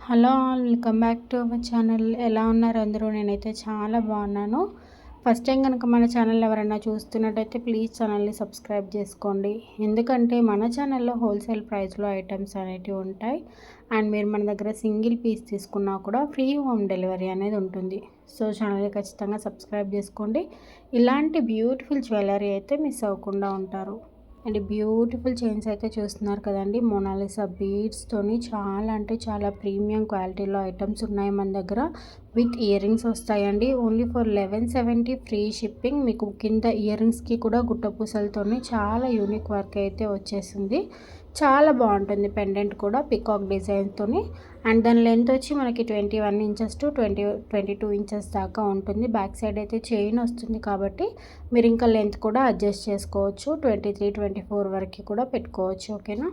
Hello all, welcome back to our channel. ఎలా ఉన్నారు అందరూ? నేనైతే చాలా బాగున్నాను. ఫస్ట్ టైం కనుక మన ఛానల్ ఎవరైనా చూస్తున్నట్టయితే ప్లీజ్ ఛానల్ని సబ్స్క్రైబ్ చేసుకోండి. ఎందుకంటే మన ఛానల్లో హోల్సేల్ ప్రైస్లో ఐటమ్స్ అనేటివి ఉంటాయి. అండ్ మీరు మన దగ్గర సింగిల్ పీస్ తీసుకున్నా కూడా ఫ్రీ హోమ్ డెలివరీ అనేది ఉంటుంది. సో ఛానల్ని ఖచ్చితంగా సబ్స్క్రైబ్ చేసుకోండి. ఇలాంటి బ్యూటిఫుల్ జ్యువెలరీ అయితే మిస్ అవ్వకుండా ఉంటారు. అండ్ బ్యూటిఫుల్ చైన్స్ అయితే చూస్తున్నారు కదండి. మోనాలిసా బీడ్స్తోని చాలా అంటే చాలా ప్రీమియం క్వాలిటీలో ఐటమ్స్ ఉన్నాయి మన దగ్గర. విత్ ఇయర్ రింగ్స్ వస్తాయండి. Only for 1170 free shipping. మీకు కింద ఇయర్ రింగ్స్కి కూడా గుట్టపూసలతోని చాలా యూనిక్ వర్క్ అయితే వచ్చేసింది. చాలా బాగుంటుంది. పెండెంట్ కూడా పికాక్ డిజైన్తోని. అండ్ దాని లెంత్ వచ్చి మనకి 21 ఇంచెస్ టు 22 ఇంచెస్ దాకా ఉంటుంది. బ్యాక్ సైడ్ అయితే చైన్ వస్తుంది కాబట్టి మీరు ఇంకా లెంత్ కూడా అడ్జస్ట్ చేసుకోవచ్చు. 23, 24 వరకు కూడా పెట్టుకోవచ్చు. ఓకేనా.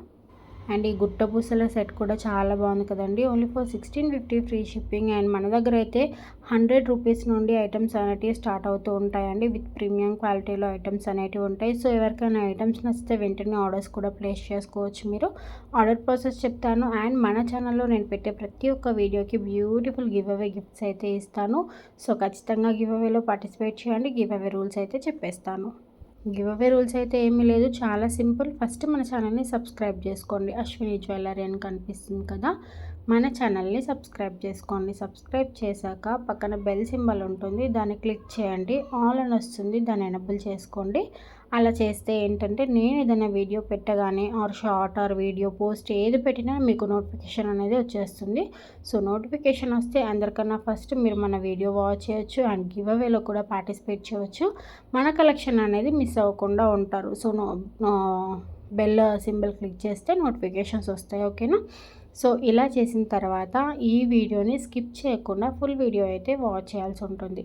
అండ్ ఈ గుట్ట పూసల సెట్ కూడా చాలా బాగుంది కదండి. Only for 1650 free shipping. And మన దగ్గర అయితే 100 రూపీస్ నుండి ఐటమ్స్ అనేటివి స్టార్ట్ అవుతూ ఉంటాయండి. విత్ ప్రీమియం క్వాలిటీలో ఐటమ్స్ అనేటివి ఉంటాయి. సో ఎవరికైనా ఐటమ్స్ నచ్చితే వెంటనే ఆర్డర్స్ కూడా ప్లేస్ చేసుకోవచ్చు. మీరు ఆర్డర్ ప్రాసెస్ చెప్తాను. అండ్ మన ఛానల్లో నేను పెట్టే ప్రతి ఒక్క వీడియోకి బ్యూటిఫుల్ గివ్ అవే గిఫ్ట్స్ అయితే ఇస్తాను. సో ఖచ్చితంగా గివ్ అవేలో పార్టిసిపేట్ చేయండి. గివ్ అవే రూల్స్ అయితే చెప్పేస్తాను. గివ్ అవే రూల్స్ అయితే ఏమీ లేదు, చాలా సింపుల్. ఫస్ట్ మన ఛానల్ని సబ్స్క్రైబ్ చేసుకోండి. అశ్విని జ్యువెలరీ అని కనిపిస్తుంది కదా, మన ఛానల్ని సబ్స్క్రైబ్ చేసుకోండి. సబ్స్క్రైబ్ చేశాక పక్కన బెల్ సింబల్ ఉంటుంది, దాన్ని క్లిక్ చేయండి. ఆల్ అని వస్తుంది, దాన్ని ఎనబుల్ చేసుకోండి. అలా చేస్తే ఏంటంటే నేను ఏదైనా వీడియో పెట్టగానే or short or video post ఏది పెట్టినా మీకు నోటిఫికేషన్ అనేది వచ్చేస్తుంది. సో నోటిఫికేషన్ వస్తే అందరికన్నా ఫస్ట్ మీరు మన వీడియో వాచ్ చేయొచ్చు. అండ్ గివ్ అవేలో కూడా పార్టిసిపేట్ చేయవచ్చు. మన కలెక్షన్ అనేది మిస్ అవ్వకుండా ఉంటారు. సో బెల్ సింబల్ క్లిక్ చేస్తే నోటిఫికేషన్స్ వస్తాయి. ఓకేనా. సో ఇలా చేసిన తర్వాత ఈ వీడియోని స్కిప్ చేయకుండా ఫుల్ వీడియో అయితే వాచ్ చేయాల్సి ఉంటుంది.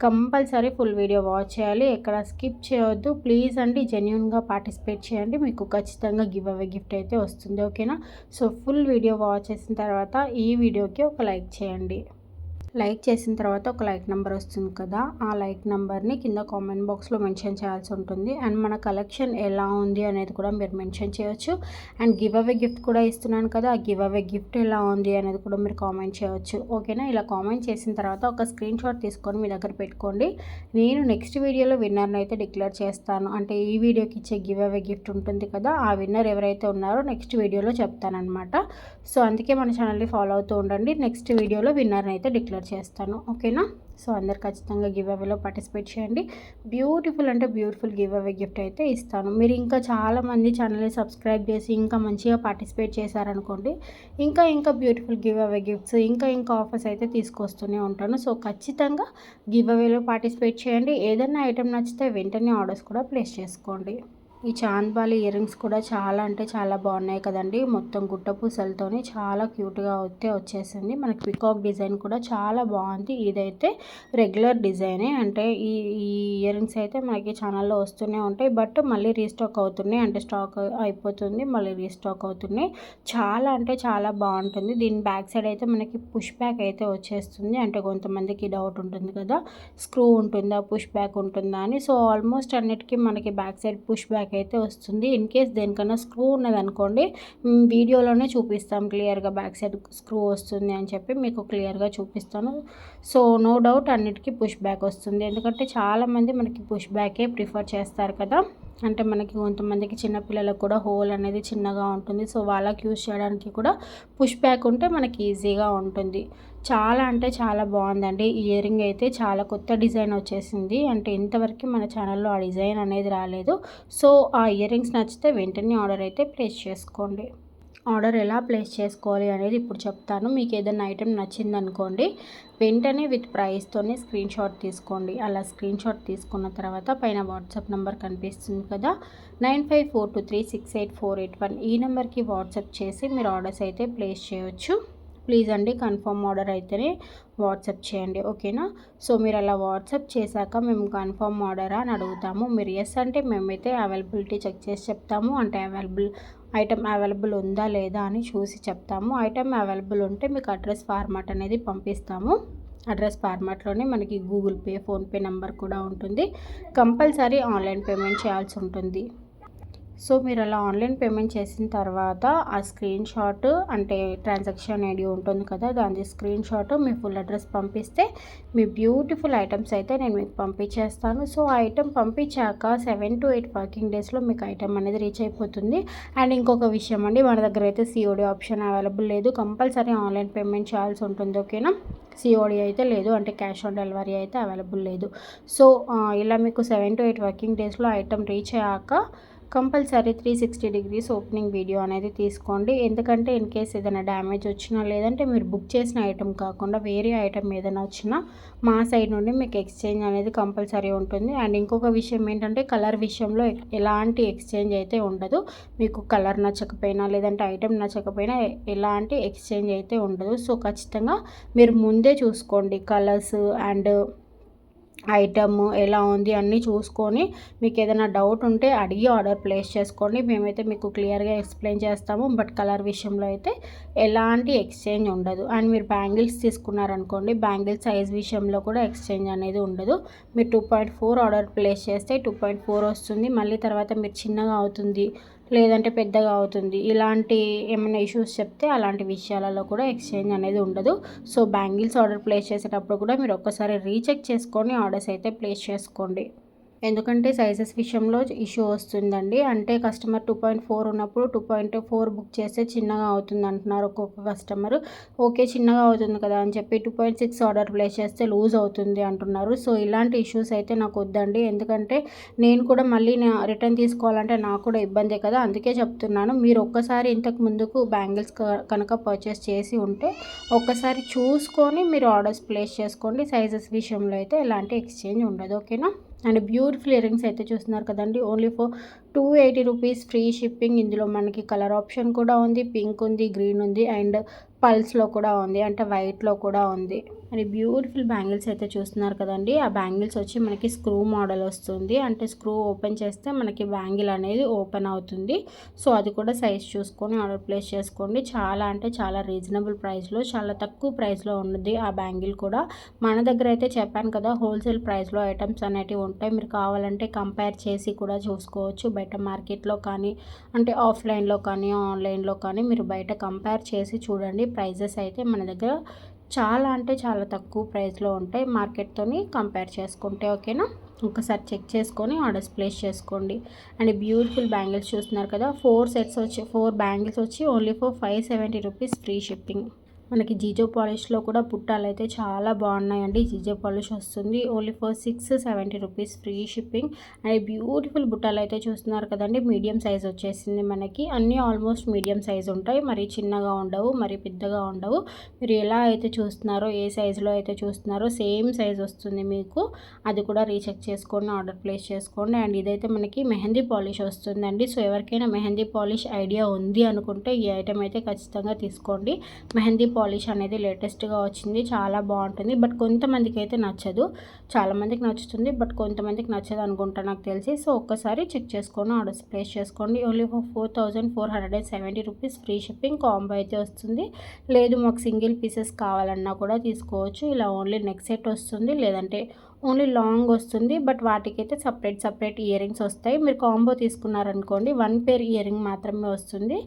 కంపల్సరీ ఫుల్ వీడియో వాచ్ చేయాలి, ఎక్కడ స్కిప్ చేయొద్దు ప్లీజ్ అండి. జెన్యూన్గా పార్టిసిపేట్ చేయండి, మీకు ఖచ్చితంగా గివ్ అవే గిఫ్ట్ అయితే వస్తుంది. ఓకేనా. సో ఫుల్ వీడియో వాచ్ చేసిన తర్వాత ఈ వీడియోకి ఒక లైక్ చేయండి. లైక్ చేసిన తర్వాత ఒక లైక్ నెంబర్ వస్తుంది కదా, ఆ లైక్ నెంబర్ని కింద కామెంట్ బాక్స్లో మెన్షన్ చేయాల్సి ఉంటుంది. అండ్ మన కలెక్షన్ ఎలా ఉంది అనేది కూడా మీరు మెన్షన్ చేయొచ్చు. అండ్ గివ్ అవే గిఫ్ట్ కూడా ఇస్తున్నాను కదా, ఆ గివ్ అవే గిఫ్ట్ ఎలా ఉంది అనేది కూడా మీరు కామెంట్ చేయొచ్చు. ఓకేనా. ఇలా కామెంట్ చేసిన తర్వాత ఒక స్క్రీన్ షాట్ తీసుకొని మీ దగ్గర పెట్టుకోండి. నేను నెక్స్ట్ వీడియోలో విన్నర్ని అయితే డిక్లేర్ చేస్తాను. అంటే ఈ వీడియోకి ఇచ్చే గివ్ అవే గిఫ్ట్ ఉంటుంది కదా, ఆ విన్నర్ ఎవరైతే ఉన్నారో నెక్స్ట్ వీడియోలో చెప్తానమాట. సో అందుకే మన ఛానల్ని ఫాలో అవుతూ ఉండండి. నెక్స్ట్ వీడియోలో విన్నర్ని అయితే డిక్లేర్ చేస్తాను. ఓకేనా. సో అందరు ఖచ్చితంగా గివ్ అవేలో పార్టిసిపేట్ చేయండి. బ్యూటిఫుల్ అంటే బ్యూటిఫుల్ గివ్ అవే గిఫ్ట్ అయితే ఇస్తాను. మీరు ఇంకా చాలామంది ఛానల్ని సబ్స్క్రైబ్ చేసి ఇంకా మంచిగా పార్టిసిపేట్ చేశారనుకోండి, ఇంకా బ్యూటిఫుల్ గివ్ అవే గిఫ్ట్స్ ఇంకా ఆఫర్స్ అయితే తీసుకొస్తూనే ఉంటాను. సో ఖచ్చితంగా గివ్ అవేలో పార్టిసిపేట్ చేయండి. ఏదైనా ఐటెం నచ్చితే వెంటనే ఆర్డర్స్ కూడా ప్లేస్ చేసుకోండి. ఈ చాంద్బాలి ఇయర్ రింగ్స్ కూడా చాలా అంటే చాలా బాగున్నాయి కదండి. మొత్తం గుట్ట పూసలతోని చాలా క్యూట్గా అయితే వచ్చేసింది. మనకి పికాక్ డిజైన్ కూడా చాలా బాగుంది. ఇదైతే రెగ్యులర్ డిజైనే, అంటే ఈ ఇయర్ రింగ్స్ అయితే మనకి ఛానల్లో వస్తూనే ఉంటాయి. బట్ మళ్ళీ రీస్టాక్ అవుతున్నాయి, అంటే స్టాక్ అయిపోతుంది మళ్ళీ రీస్టాక్ అవుతున్నాయి. చాలా అంటే చాలా బాగుంటుంది. దీని బ్యాక్ సైడ్ అయితే మనకి పుష్ బ్యాక్ అయితే వచ్చేస్తుంది. అంటే కొంతమందికి డౌట్ ఉంటుంది కదా, స్క్రూ ఉంటుందా పుష్ బ్యాక్ ఉంటుందా అని. సో ఆల్మోస్ట్ అన్నిటికీ మనకి బ్యాక్ సైడ్ పుష్ బ్యాక్ అయితే వస్తుంది. ఇన్ కేస్ దేనికన్నా స్క్రూ ఉన్నదనుకోండి, వీడియోలోనే చూపిస్తాం క్లియర్గా బ్యాక్ సైడ్ స్క్రూ వస్తుంది అని చెప్పి మీకు క్లియర్గా చూపిస్తాను. సో నో డౌట్ అన్నిటికీ పుష్ బ్యాక్ వస్తుంది. ఎందుకంటే చాలామంది మనకి పుష్ బ్యాకే ప్రిఫర్ చేస్తారు కదా. అంటే మనకి కొంతమందికి చిన్నపిల్లలకు కూడా హోల్ అనేది చిన్నగా ఉంటుంది. సో వాళ్ళకి యూజ్ చేయడానికి కూడా పుష్ బ్యాక్ ఉంటే మనకి ఈజీగా ఉంటుంది. చాలా అంటే చాలా బాగుందండి. ఇయర్ రింగ్ అయితే చాలా కొత్త డిజైన్ వచ్చేసింది. అంటే ఇంతవరకు మన ఛానల్లో ఆ డిజైన్ అనేది రాలేదు. సో ఆ ఇయర్ రింగ్స్ నచ్చితే వెంటనే ఆర్డర్ అయితే ప్లేస్ చేసుకోండి. ఆర్డర్ ఎలా ప్లేస్ చేసుకోవాలి అనేది ఇప్పుడు చెప్తాను. మీకు ఏదైనా ఐటెం నచ్చిందనుకోండి, వెంటనే విత్ ప్రైస్తోనే స్క్రీన్ షాట్ తీసుకోండి. అలా స్క్రీన్ షాట్ తీసుకున్న తర్వాత పైన వాట్సాప్ నెంబర్ కనిపిస్తుంది కదా, 9542368481, ఈ నెంబర్కి వాట్సాప్ చేసి మీరు ఆర్డర్స్ అయితే ప్లేస్ చేయొచ్చు. ప్లీజ్ అండి కన్ఫర్మ్ ఆర్డర్ అయితేనే వాట్సాప్ చేయండి. ఓకేనా. సో మీరు అలా వాట్సాప్ చేశాక మేము కన్ఫర్మ్ ఆర్డరా అని అడుగుతాము. మీరు ఎస్ అంటే మేమైతే అవైలబిలిటీ చెక్ చేసి చెప్తాము. అంటే ఐటమ్ అవైలబుల్ ఉందా లేదా అని చూసి చెప్తాము. ఐటమ్ అవైలబుల్ ఉంటే మీకు అడ్రస్ ఫార్మాట్ అనేది పంపిస్తాము. అడ్రస్ ఫార్మాట్లోనే మనకి గూగుల్ పే, ఫోన్పే నెంబర్ కూడా ఉంటుంది. కంపల్సరీ ఆన్లైన్ పేమెంట్ చేయాల్సి ఉంటుంది. సో మీరు అలా ఆన్లైన్ పేమెంట్ చేసిన తర్వాత ఆ స్క్రీన్ షాట్ అంటే ట్రాన్సాక్షన్ ఐడి ఉంటుంది కదా, దాని స్క్రీన్ షాట్ మీ ఫుల్ అడ్రస్ పంపిస్తే మీ బ్యూటిఫుల్ ఐటమ్స్ అయితే నేను మీకు పంపించేస్తాను. సో ఆ ఐటమ్ పంపించాక 7 to 8 వర్కింగ్ డేస్లో మీకు ఐటమ్ అనేది రీచ్ అయిపోతుంది. అండ్ ఇంకొక విషయం అండి, మన దగ్గర అయితే సిఓడి ఆప్షన్ అవైలబుల్ లేదు, కంపల్సరీ ఆన్లైన్ పేమెంట్ చేయాల్సి ఉంటుంది. ఓకేనా, సిఓడి అయితే లేదు, అంటే క్యాష్ ఆన్ డెలివరీ అయితే అవైలబుల్ లేదు. సో ఇలా మీకు 7 to 8 వర్కింగ్ డేస్లో ఐటమ్ రీచ్ అయ్యాక కంపల్సరీ 360 degrees ఓపెనింగ్ వీడియో అనేది తీసుకోండి. ఎందుకంటే ఇన్ కేస్ ఏదైనా డ్యామేజ్ వచ్చినా, లేదంటే మీరు బుక్ చేసిన ఐటమ్ కాకుండా వేరే ఐటమ్ ఏదైనా వచ్చినా మా సైడ్ నుండి మీకు ఎక్స్చేంజ్ అనేది కంపల్సరీ ఉంటుంది. అండ్ ఇంకొక విషయం ఏంటంటే, కలర్ విషయంలో ఎలాంటి ఎక్స్చేంజ్ అయితే ఉండదు. మీకు కలర్ నచ్చకపోయినా, లేదంటే ఐటమ్ నచ్చకపోయినా ఎలాంటి ఎక్స్చేంజ్ అయితే ఉండదు. సో ఖచ్చితంగా మీరు ముందే చూసుకోండి కలర్స్ అండ్ ఐటమ్ ఎలా ఉంది అన్నీ చూసుకొని, మీకు ఏదైనా డౌట్ ఉంటే అడిగి ఆర్డర్ ప్లేస్ చేసుకోండి. మేమైతే మీకు క్లియర్గా ఎక్స్ప్లెయిన్ చేస్తాము. బట్ కలర్ విషయంలో అయితే ఎలాంటి ఎక్స్చేంజ్ ఉండదు. అండ్ మీరు బ్యాంగిల్స్ తీసుకున్నారనుకోండి, బ్యాంగిల్స్ సైజ్ విషయంలో కూడా ఎక్స్చేంజ్ అనేది ఉండదు. మీరు 2.4 ఆర్డర్ ప్లేస్ చేస్తే 2.4 వస్తుంది. మళ్ళీ తర్వాత మీరు చిన్నగా అవుతుంది, లేదంటే పెద్దగా అవుతుంది, ఇలాంటి ఏమైనా ఇష్యూస్ చెప్తే అలాంటి విషయాలలో కూడా ఎక్స్చేంజ్ అనేది ఉండదు. సో బ్యాంగిల్స్ ఆర్డర్ ప్లేస్ చేసేటప్పుడు కూడా మీరు ఒక్కసారి రీచెక్ చేసుకొని ఆర్డర్స్ అయితే ప్లేస్ చేసుకోండి. ఎందుకంటే సైజెస్ విషయంలో ఇష్యూ వస్తుందండి. అంటే కస్టమర్ 2.4 ఉన్నప్పుడు 2.4 బుక్ చేస్తే చిన్నగా అవుతుంది అంటున్నారు ఒక్కొక్క కస్టమర్. ఓకే, చిన్నగా అవుతుంది కదా అని చెప్పి 2.6 ఆర్డర్ ప్లేస్ చేస్తే లూజ్ అవుతుంది అంటున్నారు. సో ఇలాంటి ఇష్యూస్ అయితే నాకు వద్దండి. ఎందుకంటే నేను కూడా మళ్ళీ రిటర్న్ తీసుకోవాలంటే నాకు కూడా ఇబ్బందే కదా, అందుకే చెప్తున్నాను. మీరు ఒక్కసారి ఇంతకు ముందుకు బ్యాంగిల్స్ కనుక పర్చేస్ చేసి ఉంటే ఒక్కసారి చూసుకొని మీరు ఆర్డర్స్ ప్లేస్ చేసుకోండి. సైజెస్ విషయంలో అయితే ఎలాంటి ఎక్స్చేంజ్ ఉండదు. ఓకేనా. అండ్ బ్యూటిఫుల్ ఇయర్ రింగ్స్ అయితే చూస్తున్నారు కదండి, only for 280 rupees free shipping. ఇందులో మనకి కలర్ ఆప్షన్ కూడా ఉంది, పింక్ ఉంది, గ్రీన్ ఉంది, అండ్ పల్స్లో కూడా ఉంది, అంటే వైట్లో కూడా ఉంది. అండ్ బ్యూటిఫుల్ బ్యాంగిల్స్ అయితే చూస్తున్నారు కదండి. ఆ బ్యాంగిల్స్ వచ్చి మనకి స్క్రూ మోడల్ వస్తుంది, అంటే స్క్రూ ఓపెన్ చేస్తే మనకి బ్యాంగిల్ అనేది ఓపెన్ అవుతుంది. సో అది కూడా సైజ్ చూసుకొని ఆర్డర్ ప్లేస్ చేసుకోండి. చాలా అంటే చాలా రీజనబుల్ ప్రైస్లో, చాలా తక్కువ ప్రైస్లో ఉన్నది ఆ బ్యాంగిల్ కూడా. మన దగ్గర అయితే చెప్పాను కదా, హోల్సేల్ ప్రైస్లో ఐటమ్స్ అనేటివి ఉంటాయి. మీరు కావాలంటే కంపేర్ చేసి కూడా చూసుకోవచ్చు. బయట మార్కెట్లో కానీ, అంటే ఆఫ్లైన్లో కానీ ఆన్లైన్లో కానీ మీరు బయట కంపేర్ చేసి చూడండి. ప్రైజెస్ అయితే మన దగ్గర చాలా అంటే చాలా తక్కువ ప్రైస్లో ఉంటాయి మార్కెట్తోని కంపేర్ చేసుకుంటే. ఓకేనా, ఒకసారి చెక్ చేసుకొని ఆర్డర్స్ ప్లేస్ చేసుకోండి. అండ్ బ్యూటిఫుల్ బ్యాంగిల్స్ చూస్తున్నారు కదా, 4 బ్యాంగిల్స్ వచ్చి only for 570 rupees free shipping. మనకి జిజో పాలిష్లో కూడా పుట్టాలు అయితే చాలా బాగున్నాయండి. జిజో పాలిష్ వస్తుంది only for 670 rupees free shipping. And beautiful బుట్టాలు అయితే చూస్తున్నారు కదండి, మీడియం సైజ్ వచ్చేసింది మనకి. అన్నీ ఆల్మోస్ట్ మీడియం సైజ్ ఉంటాయి, మరి చిన్నగా ఉండవు, మరి పెద్దగా ఉండవు. మీరు ఎలా అయితే చూస్తున్నారో, ఏ సైజులో అయితే చూస్తున్నారో సేమ్ సైజ్ వస్తుంది మీకు. అది కూడా రీచెక్ చేసుకొని ఆర్డర్ ప్లేస్ చేసుకోండి. అండ్ ఇదైతే మనకి మెహందీ పాలిష్ వస్తుందండి. సో ఎవరికైనా మెహందీ పాలిష్ ఐడియా ఉంది అనుకుంటే ఈ ఐటెం అయితే ఖచ్చితంగా తీసుకోండి. మెహందీ పాలిష్ అనేది లేటెస్ట్గా వచ్చింది, చాలా బాగుంటుంది. బట్ కొంతమందికి అయితే నచ్చదు, చాలామందికి నచ్చుతుంది, బట్ కొంతమందికి నచ్చదు అనుకుంటా నాకు తెలిసి. సో ఒక్కసారి చెక్ చేసుకొని ఆర్డర్స్ ప్లేస్ చేసుకోండి. Only 4470 rupees free shipping. Combo అయితే వస్తుంది. లేదు మాకు సింగిల్ పీసెస్ కావాలన్నా కూడా తీసుకోవచ్చు. ఇలా ఓన్లీ నెక్ సెట్ వస్తుంది, లేదంటే ఓన్లీ లాంగ్ వస్తుంది. బట్ వాటికైతే సపరేట్ ఇయర్ రింగ్స్ వస్తాయి. మీరు కాంబో తీసుకున్నారనుకోండి 1 పేర్ ఇయర్ రింగ్ మాత్రమే వస్తుంది.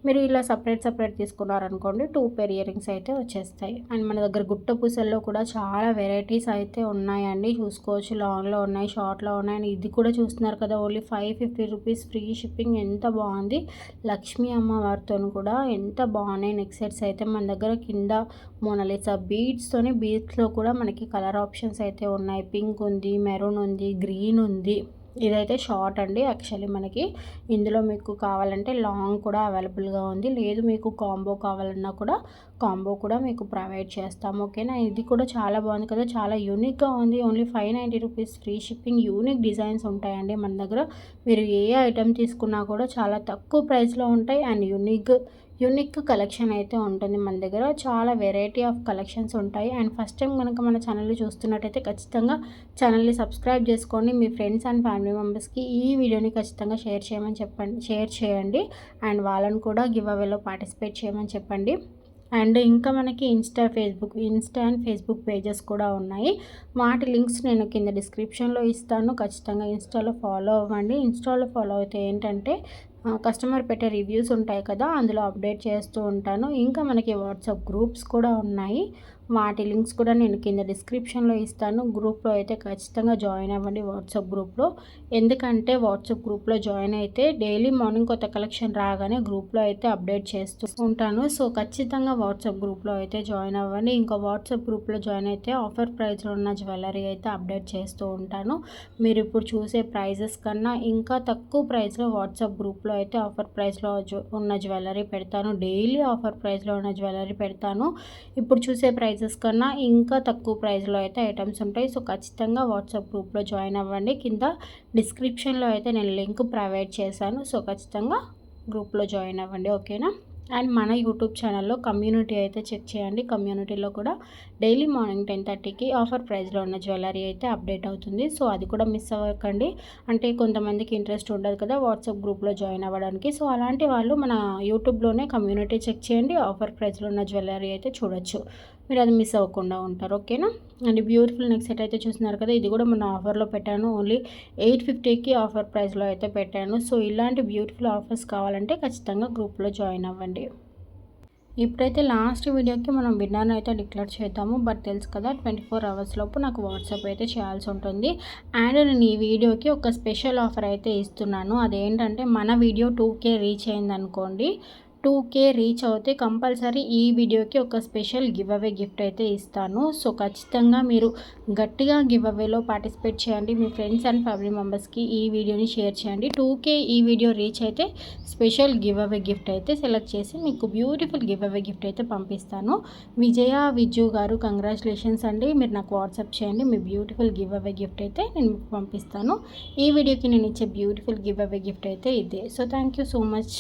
మీరు ఇలా సపరేట్ తీసుకున్నారనుకోండి 2 పేర్ ఇయర్ రింగ్స్ అయితే వచ్చేస్తాయి. అండ్ మన దగ్గర గుట్ట పూసల్లో కూడా చాలా వెరైటీస్ అయితే ఉన్నాయండి, చూసుకోవచ్చు. లాంగ్లో ఉన్నాయి, షార్ట్లో ఉన్నాయి. అండ్ ఇది కూడా చూస్తున్నారు కదా, ఓన్లీ 550 రూపీస్ ఫ్రీ షిప్పింగ్. ఎంత బాగుంది, లక్ష్మీ అమ్మవారితో కూడా ఎంత బాగున్నాయి నెక్ సెట్స్ అయితే మన దగ్గర. కింద మోనాలిసా బీడ్స్లో కూడా మనకి కలర్ ఆప్షన్స్ అయితే ఉన్నాయి. పింక్ ఉంది, మెరూన్ ఉంది, గ్రీన్ ఉంది. ఇదైతే షార్ట్ అండి యాక్చువల్లీ మనకి. ఇందులో మీకు కావాలంటే లాంగ్ కూడా అవైలబుల్గా ఉంది. లేదు మీకు కాంబో కావాలన్నా కూడా కాంబో కూడా మీకు ప్రొవైడ్ చేస్తాము. ఓకేనా. ఇది కూడా చాలా బాగుంది కదా, చాలా యూనిక్గా ఉంది. Only 590 rupees free shipping. Unique designs ఉంటాయండి మన దగ్గర. మీరు ఏ ఐటెం తీసుకున్నా కూడా చాలా తక్కువ ప్రైస్లో ఉంటాయి. అండ్ యూనిక్ కలెక్షన్ అయితే ఉంటుంది మన దగ్గర. చాలా వెరైటీ ఆఫ్ కలెక్షన్స్ ఉంటాయి. అండ్ ఫస్ట్ టైం కనుక మన ఛానల్ని చూస్తున్నట్టయితే ఖచ్చితంగా ఛానల్ని సబ్స్క్రైబ్ చేసుకోండి. మీ ఫ్రెండ్స్ అండ్ ఫ్యామిలీ మెంబర్స్కి ఈ వీడియోని ఖచ్చితంగా షేర్ చేయండి. అండ్ వాళ్ళని కూడా గివ్ అవేలో పార్టిసిపేట్ చేయమని చెప్పండి. అండ్ ఇంకా మనకి ఇన్స్టా అండ్ ఫేస్బుక్ పేజెస్ కూడా ఉన్నాయి. వాటి లింక్స్ నేను కింద డిస్క్రిప్షన్లో ఇస్తాను. ఖచ్చితంగా ఇన్స్టాలో ఫాలో అవ్వండి. ఇన్స్టాలో ఫాలో అయితే ఏంటంటే కస్టమర్ పెట్టే రివ్యూస్ ఉంటాయి కదా, అందులో అప్డేట్ చేస్తూ ఉంటాను. ఇంకా మనకి వాట్సాప్ గ్రూప్స్ కూడా ఉన్నాయి. వాటి లింక్స్ కూడా నేను కింద డిస్క్రిప్షన్లో ఇస్తాను. గ్రూప్లో అయితే ఖచ్చితంగా జాయిన్ అవ్వండి వాట్సాప్ గ్రూప్లో. ఎందుకంటే వాట్సాప్ గ్రూప్లో జాయిన్ అయితే డైలీ మార్నింగ్ కొత్త కలెక్షన్ రాగానే గ్రూప్లో అయితే అప్డేట్ చేస్తూ ఉంటాను. సో ఖచ్చితంగా వాట్సాప్ గ్రూప్లో అయితే జాయిన్ అవ్వండి. ఇంకా వాట్సాప్ గ్రూప్లో జాయిన్ అయితే ఆఫర్ ప్రైస్లో ఉన్న జ్యువెలరీ అయితే అప్డేట్ చేస్తూ ఉంటాను. మీరు ఇప్పుడు చూసే ప్రైజెస్ కన్నా ఇంకా తక్కువ ప్రైస్లో వాట్సాప్ గ్రూప్లో అయితే ఆఫర్ ప్రైస్లో ఉన్న జ్యువెలరీ పెడతాను. డైలీ ఆఫర్ ప్రైస్లో ఉన్న జ్యువెలరీ పెడతాను. ఇప్పుడు చూసే ప్రైజెస్ కన్నా ఇంకా తక్కువ ప్రైస్లో అయితే ఐటమ్స్ ఉంటాయి. సో ఖచ్చితంగా వాట్సాప్ గ్రూప్లో జాయిన్ అవ్వండి. కింద డిస్క్రిప్షన్లో అయితే నేను లింక్ ప్రొవైడ్ చేశాను. సో ఖచ్చితంగా గ్రూప్లో జాయిన్ అవ్వండి, ఓకేనా. అండ్ మన యూట్యూబ్ ఛానల్లో కమ్యూనిటీ అయితే చెక్ చేయండి. కమ్యూనిటీలో కూడా డైలీ మార్నింగ్ 10:30కి ఆఫర్ ప్రైస్లో ఉన్న జ్యువెలరీ అయితే అప్డేట్ అవుతుంది. సో అది కూడా మిస్ అవ్వకండి. అంటే కొంతమందికి ఇంట్రెస్ట్ ఉండదు కదా వాట్సాప్ గ్రూప్లో జాయిన్ అవ్వడానికి. సో అలాంటి వాళ్ళు మన యూట్యూబ్లోనే కమ్యూనిటీ చెక్ చేయండి. ఆఫర్ ప్రైస్లో ఉన్న జ్యువెలరీ అయితే చూడొచ్చు. మీరు అది మిస్ అవ్వకుండా ఉంటారు, ఓకేనా. అండ్ బ్యూటిఫుల్ నెక్ సెట్ అయితే చూస్తున్నారు కదా, ఇది కూడా మన ఆఫర్లో పెట్టాను. ఓన్లీ 850కి ఆఫర్ ప్రైస్లో అయితే పెట్టాను. సో ఇలాంటి బ్యూటిఫుల్ ఆఫర్స్ కావాలంటే ఖచ్చితంగా గ్రూప్లో జాయిన్ అవ్వండి. ఇప్పుడైతే లాస్ట్ వీడియోకి మనం విన్నర్ని అయితే డిక్లేర్ చేద్దాము. బట్ తెలుసు కదా 24 అవర్స్ లోపు నాకు వాట్సాప్ అయితే చేయాల్సి ఉంటుంది. అండ్ నేను ఈ వీడియోకి ఒక స్పెషల్ ఆఫర్ అయితే ఇస్తున్నాను. అదేంటంటే మన వీడియో 2K రీచ్ అయిందనుకోండి, 2K రీచ్ అవుతే కంపల్సరీ ఈ వీడియోకి ఒక స్పెషల్ గివ్ అవే గిఫ్ట్ అయితే ఇస్తాను. సో ఖచ్చితంగా మీరు గట్టిగా గివ్ అవేలో పార్టిసిపేట్ చేయండి. మీ ఫ్రెండ్స్ అండ్ ఫ్యామిలీ మెంబర్స్కి ఈ వీడియోని షేర్ చేయండి. 2K ఈ వీడియో రీచ్ అయితే స్పెషల్ గివ్ అవే గిఫ్ట్ అయితే సెలెక్ట్ చేసి మీకు బ్యూటిఫుల్ గివ్ అవే గిఫ్ట్ అయితే పంపిస్తాను. విజు గారు కంగ్రాచులేషన్స్ అండి. మీరు నాకు వాట్సాప్ చేయండి. మీ బ్యూటిఫుల్ గివ్ అవే గిఫ్ట్ అయితే నేను మీకు పంపిస్తాను. ఈ వీడియోకి నేను ఇచ్చే బ్యూటిఫుల్ గివ్ అవే గిఫ్ట్ అయితే ఇదే. So thank you so much.